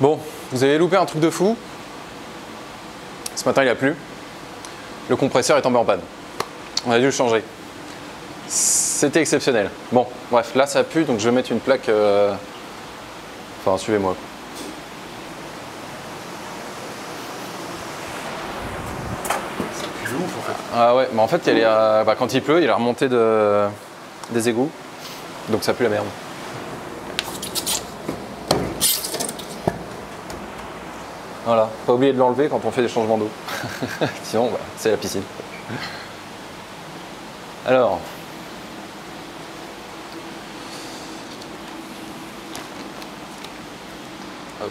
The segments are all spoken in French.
Bon, vous avez loupé un truc de fou. Ce matin, il a plu. Le compresseur est tombé en panne. On a dû le changer. C'était exceptionnel. Bon, bref, là ça pue, donc je vais mettre une plaque. Enfin, suivez-moi. Ça pue ouf en fait. Ah ouais, mais en fait, quand il pleut, il est remonté des égouts. Donc ça pue la merde. Voilà, pas oublier de l'enlever quand on fait des changements d'eau. Sinon, voilà, c'est la piscine. Alors. Hop.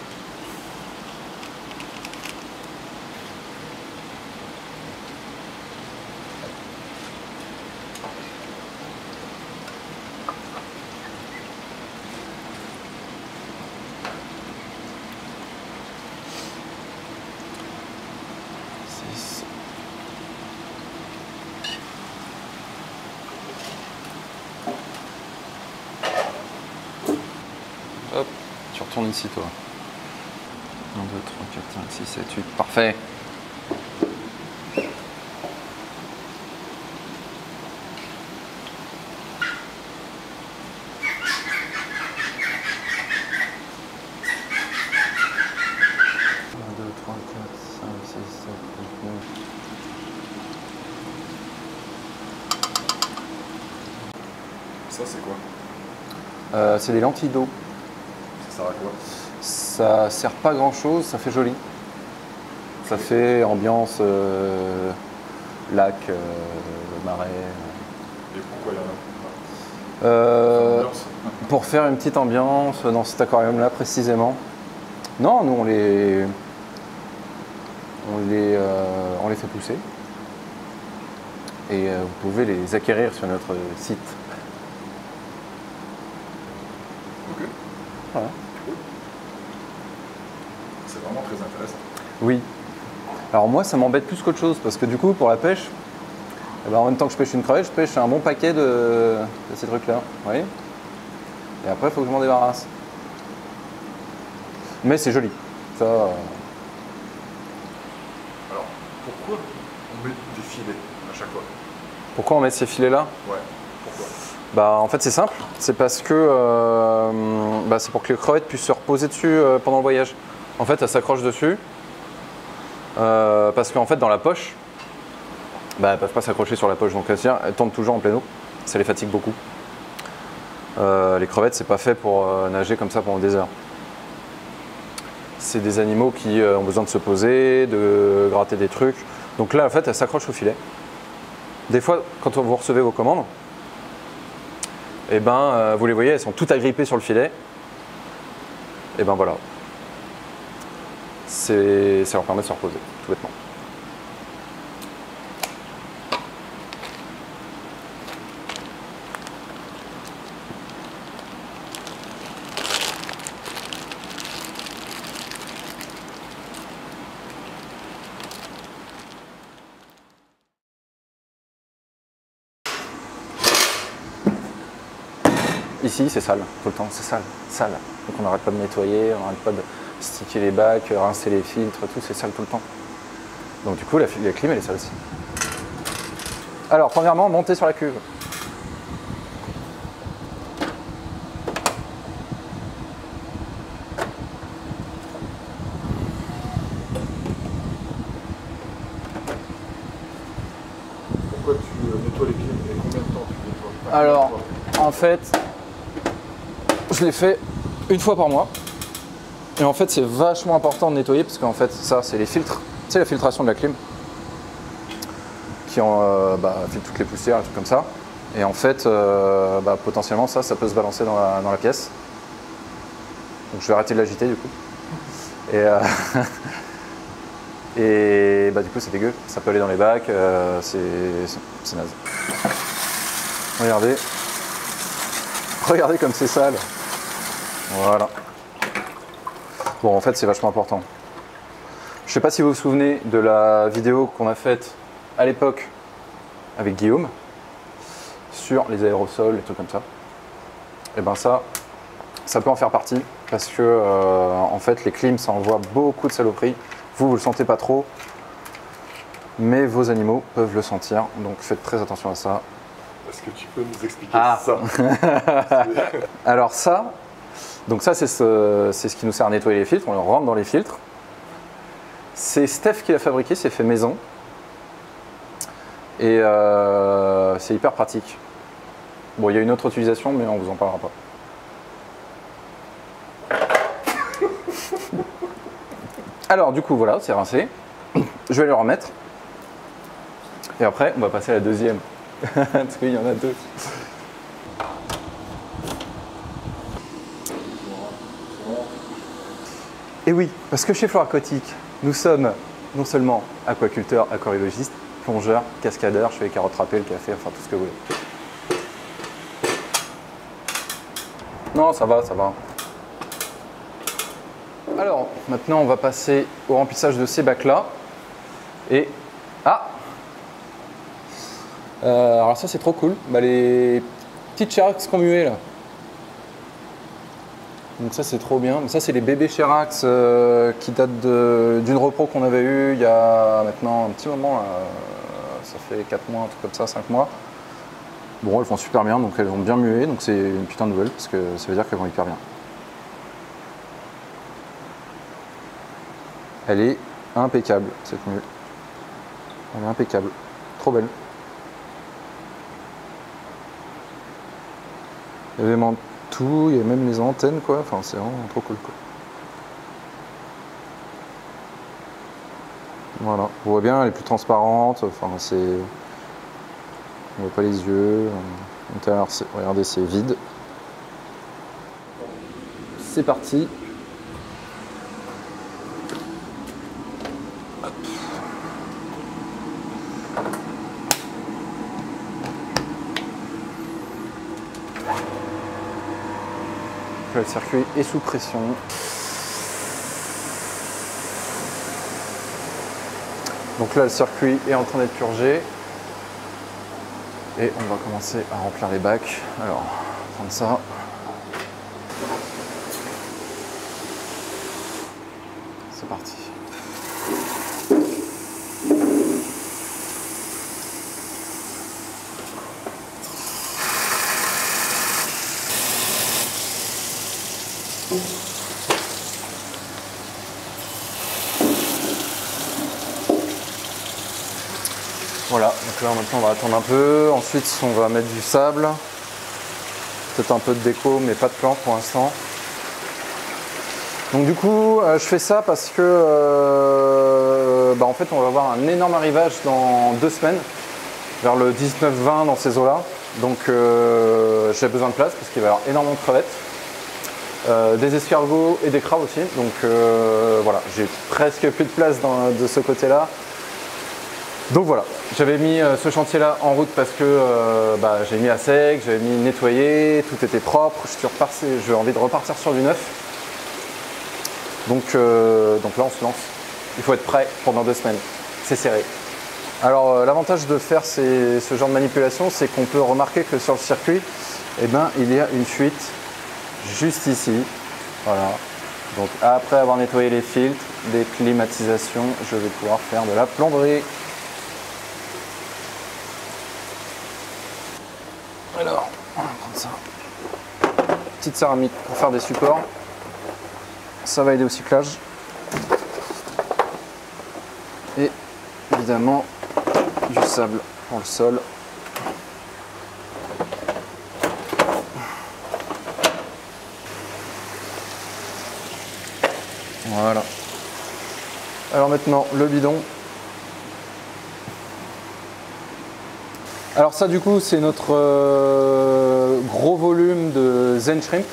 Hop, tu retournes ici toi. 1, 2, 3, 4, 5, 6, 7, 8. Parfait. Ça c'est quoi? C'est des lentilles d'eau. Ça sert à quoi? Ça sert pas grand chose, ça fait joli. Ça fait ambiance lac, marais. Et pourquoi il y en a? Ambiance. Pour faire une petite ambiance dans cet aquarium là précisément. Non, nous on les fait pousser. Et vous pouvez les acquérir sur notre site. Ok. Voilà. C'est vraiment très intéressant. Oui. Alors moi ça m'embête plus qu'autre chose parce que du coup pour la pêche, eh ben, en même temps que je pêche une crevette, je pêche un bon paquet de ces trucs là. Vous voyez ? Et après il faut que je m'en débarrasse. Mais c'est joli. Ça, Alors, pourquoi on met des filets à chaque fois? Pourquoi on met ces filets là ? Ouais, pourquoi? Bah en fait c'est simple, c'est parce que c'est pour que les crevettes puissent se reposer dessus pendant le voyage. En fait elles s'accrochent dessus parce qu'en fait dans la poche, elles peuvent pas s'accrocher sur la poche, donc elles tournent toujours en pleine eau, ça les fatigue beaucoup. Les crevettes c'est pas fait pour nager comme ça pendant des heures. C'est des animaux qui ont besoin de se poser, de gratter des trucs. Donc là en fait elles s'accrochent au filet. Des fois quand vous recevez vos commandes, et vous les voyez, elles sont toutes agrippées sur le filet. Et ben voilà. Ça leur permet de se reposer, tout bêtement. Ici, c'est sale, tout le temps, c'est sale, sale. Donc on n'arrête pas de nettoyer, on n'arrête pas de sticker les bacs, rincer les filtres, tout, c'est sale tout le temps. Donc du coup, la clim, elle est sale aussi. Alors, premièrement, monter sur la cuve. Pourquoi tu nettoies les clims et combien de temps tu nettoies? Alors, en fait, je l'ai fait une fois par mois. Et en fait, c'est vachement important de nettoyer parce qu'en fait, ça, c'est les filtres. C'est la filtration de la clim qui filtre toutes les poussières, et trucs comme ça. Et en fait, potentiellement, ça peut se balancer dans la pièce. Donc, je vais arrêter de l'agiter du coup. Et du coup, c'est dégueu. Ça peut aller dans les bacs. C'est naze. Regardez. Regardez comme c'est sale. Voilà. Bon, en fait, c'est vachement important. Je sais pas si vous vous souvenez de la vidéo qu'on a faite à l'époque avec Guillaume sur les aérosols, les trucs comme ça. Et ben ça peut en faire partie. parce que en fait les clims ça envoie beaucoup de saloperies. Vous le sentez pas trop, mais vos animaux peuvent le sentir, donc faites très attention à ça. Est-ce que tu peux nous expliquer ça? Alors ça, donc ça c'est ce qui nous sert à nettoyer les filtres, on le rentre dans les filtres. C'est Steph qui l'a fabriqué, c'est fait maison. Et c'est hyper pratique. Bon, il y a une autre utilisation, mais on vous en parlera pas. Alors du coup, voilà, c'est rincé. Je vais le remettre. Et après, on va passer à la deuxième. Parce qu'il y en a deux. Et oui, parce que chez Flore Aquatique, nous sommes non seulement aquaculteurs, aquariologistes, plongeurs, cascadeurs, je fais les carottes râpées, le café, enfin tout ce que vous voulez. Non, ça va, ça va. Alors, maintenant, on va passer au remplissage de ces bacs-là. Et... Ah alors ça, c'est trop cool. Bah, les petites Cherax qui ont mué, là. Donc ça, c'est trop bien. Ça, c'est les bébés Cherax qui datent d'une repro qu'on avait eue il y a maintenant un petit moment. Là. Ça fait 4 mois, un truc comme ça, 5 mois. Bon, elles font super bien, donc elles vont bien muer. Donc c'est une putain de nouvelle, parce que ça veut dire qu'elles vont hyper bien. Elle est impeccable, cette mue. Elle est impeccable. Trop belle. Il y a vraiment tout, il y a même les antennes, quoi. Enfin, c'est vraiment trop cool, quoi. Voilà. On voit bien, elle est plus transparente. Enfin, c'est... On voit pas les yeux. Regardez, c'est vide. C'est parti. Là, le circuit est sous pression. Donc là, le circuit est en train d'être purgé. Et on va commencer à remplir les bacs. Alors, on va prendre ça. C'est parti. Voilà, donc là maintenant on va attendre un peu, ensuite on va mettre du sable, peut-être un peu de déco mais pas de plantes pour l'instant. Donc du coup je fais ça parce que en fait on va avoir un énorme arrivage dans 2 semaines, vers le 19-20 dans ces eaux-là. Donc j'ai besoin de place parce qu'il va y avoir énormément de crevettes, des escargots et des crabes aussi. Donc voilà, j'ai presque plus de place de ce côté-là. Donc voilà, j'avais mis ce chantier-là en route parce que j'ai mis à sec, j'avais mis nettoyé, tout était propre, j'ai envie de repartir sur du neuf. Donc là on se lance, il faut être prêt pendant 2 semaines, c'est serré. Alors l'avantage de faire ce genre de manipulation, c'est qu'on peut remarquer que sur le circuit, il y a une fuite juste ici, voilà. Donc après avoir nettoyé les filtres, des climatisations, je vais pouvoir faire de la plomberie. Alors, on va prendre ça. Petite céramique pour faire des supports. Ça va aider au cyclage. Et évidemment, du sable pour le sol. Voilà. Alors maintenant, le bidon. Alors ça du coup c'est notre gros volume de Zen Shrimp.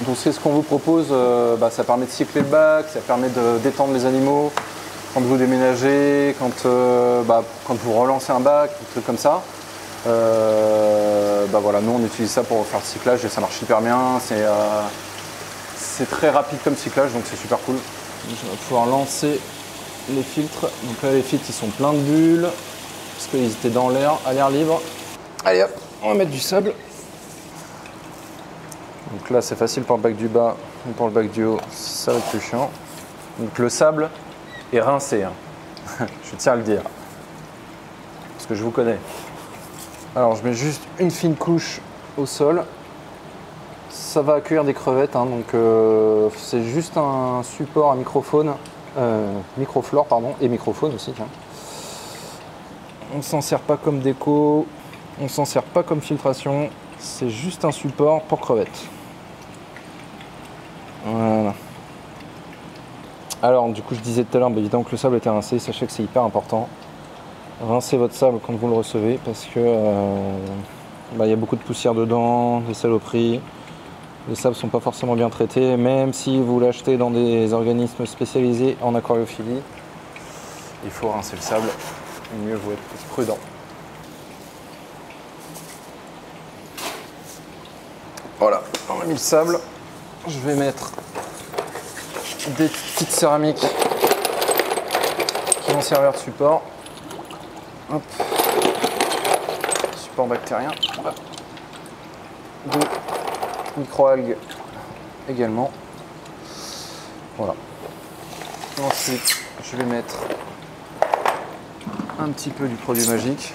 Donc c'est ce qu'on vous propose, ça permet de cycler le bac, ça permet de détendre les animaux quand vous déménagez, quand vous relancez un bac, des trucs comme ça. Voilà, nous on utilise ça pour faire le cyclage et ça marche super bien. C'est très rapide comme cyclage donc c'est super cool. Je vais pouvoir lancer les filtres. Donc là les filtres ils sont pleins de bulles. Parce qu'ils étaient dans l'air, à l'air libre. Allez hop, on va mettre du sable. Donc là c'est facile pour le bac du bas. Et pour le bac du haut, ça va être plus chiant. Donc le sable est rincé, hein. Je tiens à le dire. Parce que je vous connais. Alors je mets juste une fine couche au sol. Ça va accueillir des crevettes, hein, donc c'est juste un support à microphone, microflore pardon, et microphone aussi. Tiens. On s'en sert pas comme déco, on s'en sert pas comme filtration, c'est juste un support pour crevettes. Voilà. Alors du coup je disais tout à l'heure, évidemment que le sable était rincé, sachez que c'est hyper important. Rincez votre sable quand vous le recevez parce que y a beaucoup de poussière dedans, des saloperies. Les sables ne sont pas forcément bien traités, même si vous l'achetez dans des organismes spécialisés en aquariophilie. Il faut rincer le sable, mieux vaut être prudent. Voilà, on a mis le sable. Je vais mettre des petites céramiques qui vont servir de support. Hop. Support bactérien. Hop. Des microalgues également. Voilà. Ensuite, je vais mettre un petit peu du produit magique.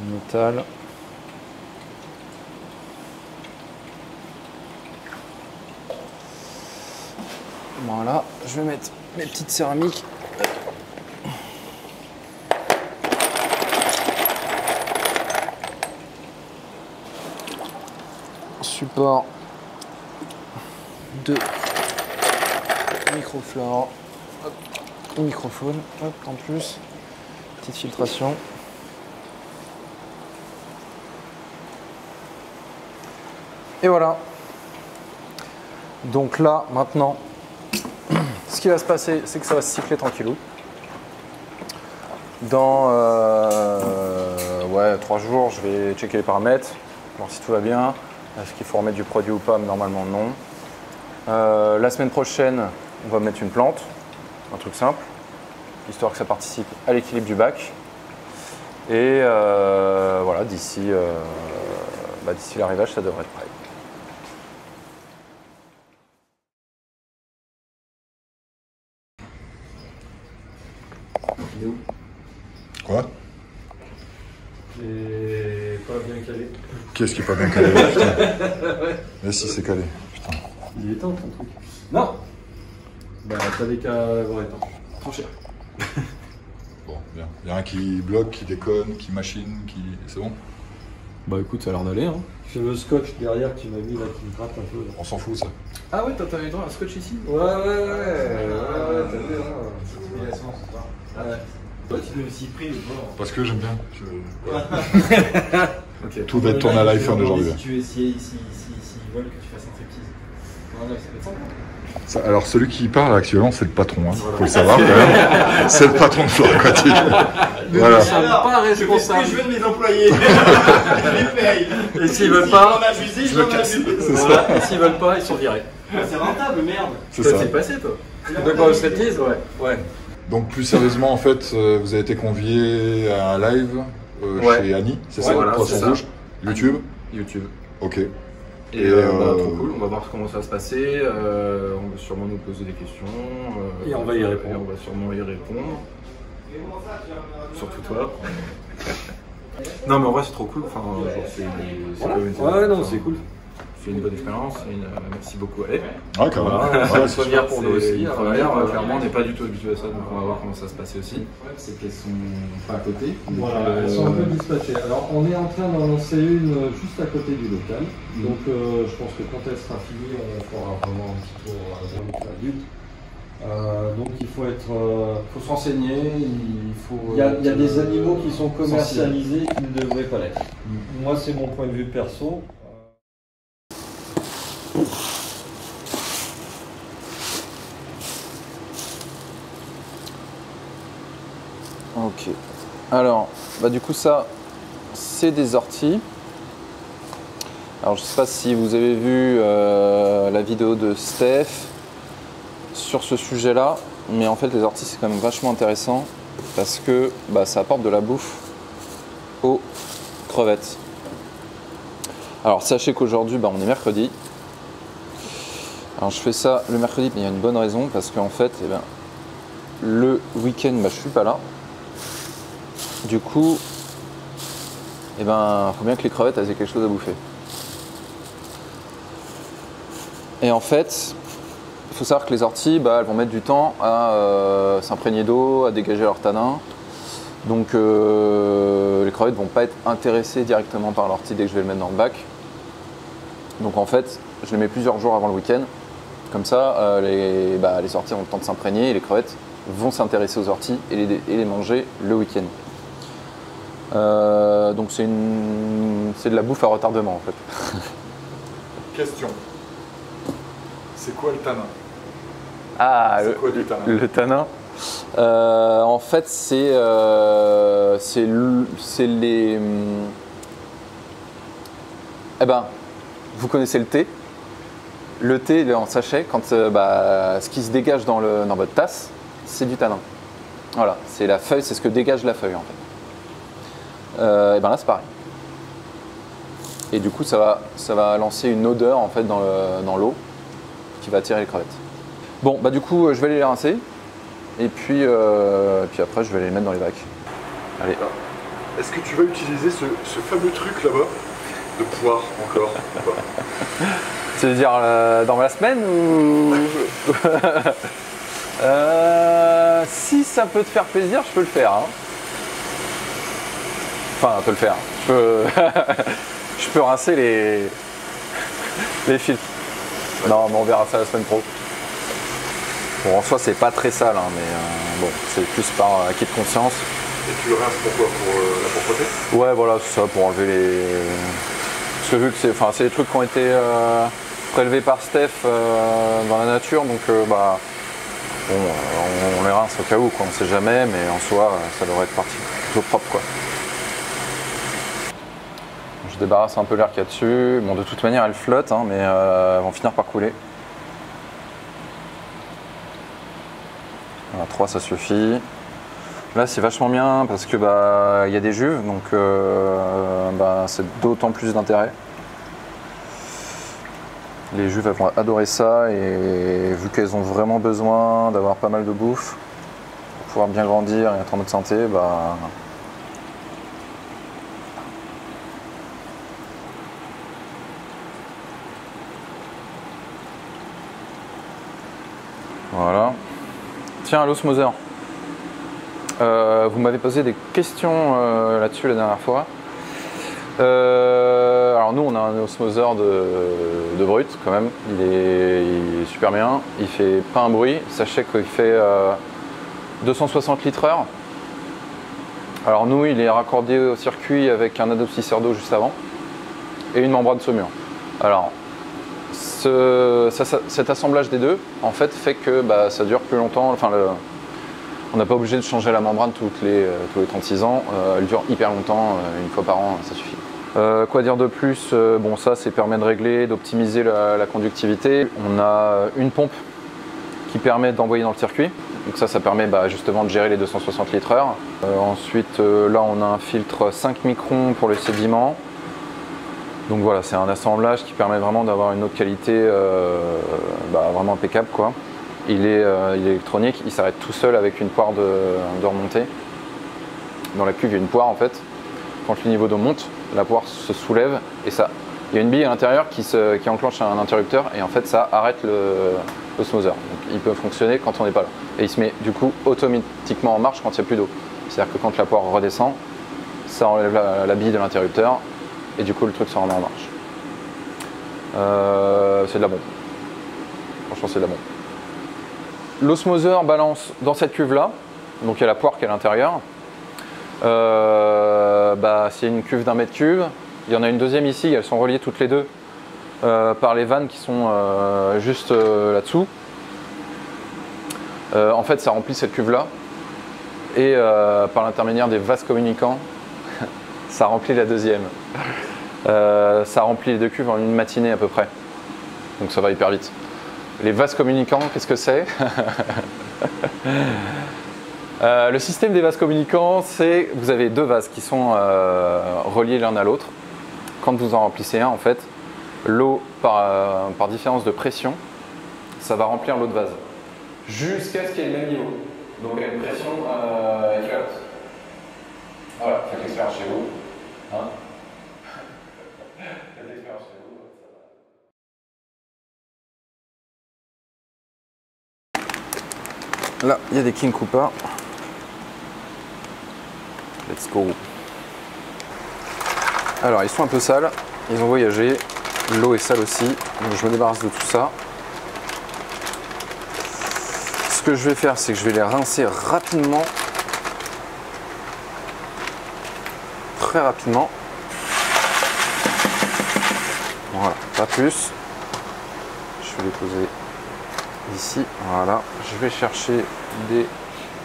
Métal. Voilà, je vais mettre mes petites céramiques. Support de microflore, hop, microphone, hop, en plus, petite filtration. Et voilà. Donc là, maintenant, ce qui va se passer, c'est que ça va se cycler tranquillou. Dans 3 jours, je vais checker les paramètres, voir si tout va bien. Est-ce qu'il faut remettre du produit ou pas? Normalement, non. La semaine prochaine, on va mettre une plante, un truc simple, histoire que ça participe à l'équilibre du bac. Et voilà, d'ici l'arrivage, ça devrait être prêt. Quoi? Et pas bien calé. Qu'est-ce qui est pas bien calé? Putain. Mais si c'est calé. Putain. Il est temps ton truc. Non. Bah t'as des cas avoir étant. Trop cher. Bon, bien. Il y a un qui bloque, qui déconne, qui machine, qui. C'est bon? Bah écoute, ça a l'air d'aller. Hein. C'est le scotch derrière que tu m'as mis là qui me gratte un peu. Là. On s'en fout ça. Ah ouais, t'avais droit à un scotch ici? Ouais, t'as vu, hein. C'est ça. Ouais. Toi, tu l'as aussi pris, le bord. Parce que j'aime bien. Okay. Tout va être tourné à l'iPhone aujourd'hui. Si tu essayes, s'ils veulent que tu fasses un striptease. Non, ça peut être ça. Alors celui qui parle actuellement, c'est le patron. Hein. Faut le savoir quand même. C'est le patron de Flore Aquatique. Voilà. Alors, pas responsable. Je veux de mes employés. Je les paye. Et s'ils veulent pas, je me casse. Voilà. Et s'ils veulent pas, ils sont virés. C'est rentable, merde. C'est ça. C'est passé, toi. D'accord, le striptease, ouais. Donc plus sérieusement, en fait, vous avez été convié à un live chez Annie, c'est ça, voilà, Poisson Rouge, YouTube. Ok. Et trop cool, on va voir comment ça va se passer, on va sûrement nous poser des questions. Et on va y répondre. Et on va sûrement y répondre. Surtout toi. Non mais en vrai c'est trop cool, enfin, c'est cool. C'est une bonne expérience, merci beaucoup à elle. Ah, quand même. C'est une première pour nous aussi. Clairement, on n'est pas du tout habitué à ça, donc on va voir comment ça se passe aussi. C'est qu'elles sont pas à côté. Voilà, elles sont un peu dispatchées. Alors, on est en train d'en lancer une juste à côté du local. Donc, je pense que quand elle sera finie, on fera vraiment un petit tour à adulte. Donc, il faut être. Il faut se renseigner. Il y a des animaux qui sont commercialisés qui ne devraient pas l'être. Moi, c'est mon point de vue perso. Ok. Alors, du coup ça, c'est des orties. Alors je sais pas si vous avez vu la vidéo de Steph sur ce sujet-là, mais en fait les orties c'est quand même vachement intéressant parce que ça apporte de la bouffe aux crevettes. Alors sachez qu'aujourd'hui on est mercredi. Alors je fais ça le mercredi, mais il y a une bonne raison parce qu'en fait le week-end je suis pas là. Du coup faut bien que les crevettes elles aient quelque chose à bouffer. Et en fait, il faut savoir que les orties, elles vont mettre du temps à s'imprégner d'eau, à dégager leur tanin. Donc les crevettes ne vont pas être intéressées directement par l'ortie dès que je vais le mettre dans le bac. Donc en fait, je les mets plusieurs jours avant le week-end. Comme ça, les orties ont le temps de s'imprégner et les crevettes vont s'intéresser aux orties et les manger le week-end. Donc c'est de la bouffe à retardement en fait. Question. C'est quoi le tanin? Ah, c'est quoi du tanin? Le tanin. En fait, c'est les. Vous connaissez le thé. Le thé, il est en sachet. Quand ce qui se dégage dans votre tasse, c'est du tanin. Voilà, c'est la feuille, c'est ce que dégage la feuille en fait. Là, c'est pareil. Et du coup, ça va lancer une odeur en fait dans l'eau qui va attirer les crevettes. Bon, du coup, je vais les rincer. Et puis après, je vais les mettre dans les bacs. Allez. Est-ce que tu vas utiliser ce fameux truc là-bas de poire encore? Tu veux dire dans la semaine ou si ça peut te faire plaisir, je peux le faire. Hein. Enfin, te le faire. Je peux rincer les filtres. Non, mais on verra ça la semaine pro. Bon, en soi, c'est pas très sale, hein, mais c'est plus par acquis de conscience. Et tu le rinces pourquoi? Pour la propreté? Ouais, voilà, c'est ça, pour enlever les. Parce que vu que c'est des trucs qui ont été prélevés par Steph dans la nature, donc on les rince au cas où, quoi. On sait jamais, mais en soi, ça devrait être parti plutôt propre, quoi. Je débarrasse un peu l'air qu'il y a dessus. Bon, de toute manière, elles flottent, hein, mais elles vont finir par couler. Voilà, 3 ça suffit. Là c'est vachement bien parce que il y a des juves, donc c'est d'autant plus d'intérêt. Les juves elles vont adorer ça et vu qu'elles ont vraiment besoin d'avoir pas mal de bouffe pour pouvoir bien grandir et être en mode santé, voilà. Tiens, l'osmoseur. Vous m'avez posé des questions là-dessus la dernière fois. Alors nous, on a un osmoseur de brut quand même. Il est super bien. Il fait pas un bruit. Sachez qu'il fait 260 litres/heure. Alors nous, il est raccordé au circuit avec un adoucisseur d'eau juste avant et une membrane saumure. Alors cet assemblage des deux en fait fait que ça dure plus longtemps. Enfin, on n'est pas obligé de changer la membrane tous les 36 ans. Elle dure hyper longtemps, une fois par an, ça suffit. Quoi dire de plus? Bon, ça permet de régler, d'optimiser la conductivité. On a une pompe qui permet d'envoyer dans le circuit. Donc ça permet justement de gérer les 260 litres/heure. Ensuite, là, on a un filtre 5 microns pour le sédiment. Donc voilà, c'est un assemblage qui permet vraiment d'avoir une eau de qualité vraiment impeccable, quoi. Il est électronique, il s'arrête tout seul avec une poire de remontée. Dans la cuve, il y a une poire en fait. Quand le niveau d'eau monte, la poire se soulève et il y a une bille à l'intérieur qui enclenche un interrupteur et en fait ça arrête l'osmoseur. Donc il peut fonctionner quand on n'est pas là. Et il se met du coup automatiquement en marche quand il n'y a plus d'eau. C'est-à-dire que quand la poire redescend, ça enlève la bille de l'interrupteur et du coup le truc se remet en marche. C'est de la bombe. Franchement, c'est de la bombe. L'osmoseur balance dans cette cuve là, donc il y a la poire qui est à l'intérieur. C'est une cuve d'1 mètre cube. Il y en a une deuxième ici, elles sont reliées toutes les deux par les vannes qui sont juste là-dessous. En fait, ça remplit cette cuve là et par l'intermédiaire des vases communicants, ça remplit la deuxième. Ça remplit les 2 cuves en une matinée à peu près. Donc ça va hyper vite. Les vases communicants, qu'est-ce que c'est? Le système des vases communicants, c'est que vous avez 2 vases qui sont reliés l'un à l'autre. Quand vous en remplissez un, en fait, l'eau, par différence de pression, ça va remplir l'autre vase. Jusqu'à ce qu'il y ait le même niveau. Donc à une pression équivalente. Voilà, faites l'expérience chez vous. Hein, faites l'expérience chez vous. Là, il y a des King Koopa. Let's go. Alors, ils sont un peu sales. Ils ont voyagé. L'eau est sale aussi. Donc, je me débarrasse de tout ça. Ce que je vais faire, c'est que je vais les rincer rapidement. Très rapidement. Voilà, pas plus. Je vais les poser ici. Voilà. Je vais chercher des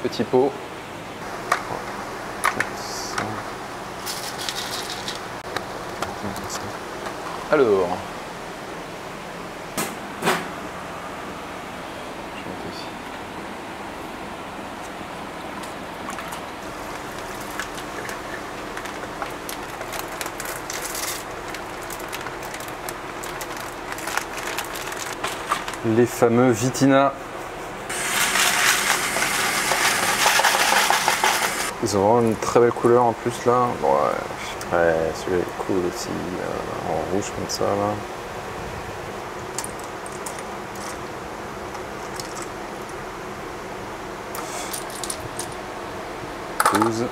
petits pots. Alors, je vais monter ici. Les fameux Vitina. Ils ont vraiment une très belle couleur en plus là. Ouais, celui-là est cool aussi, en rouge comme ça là. « 12.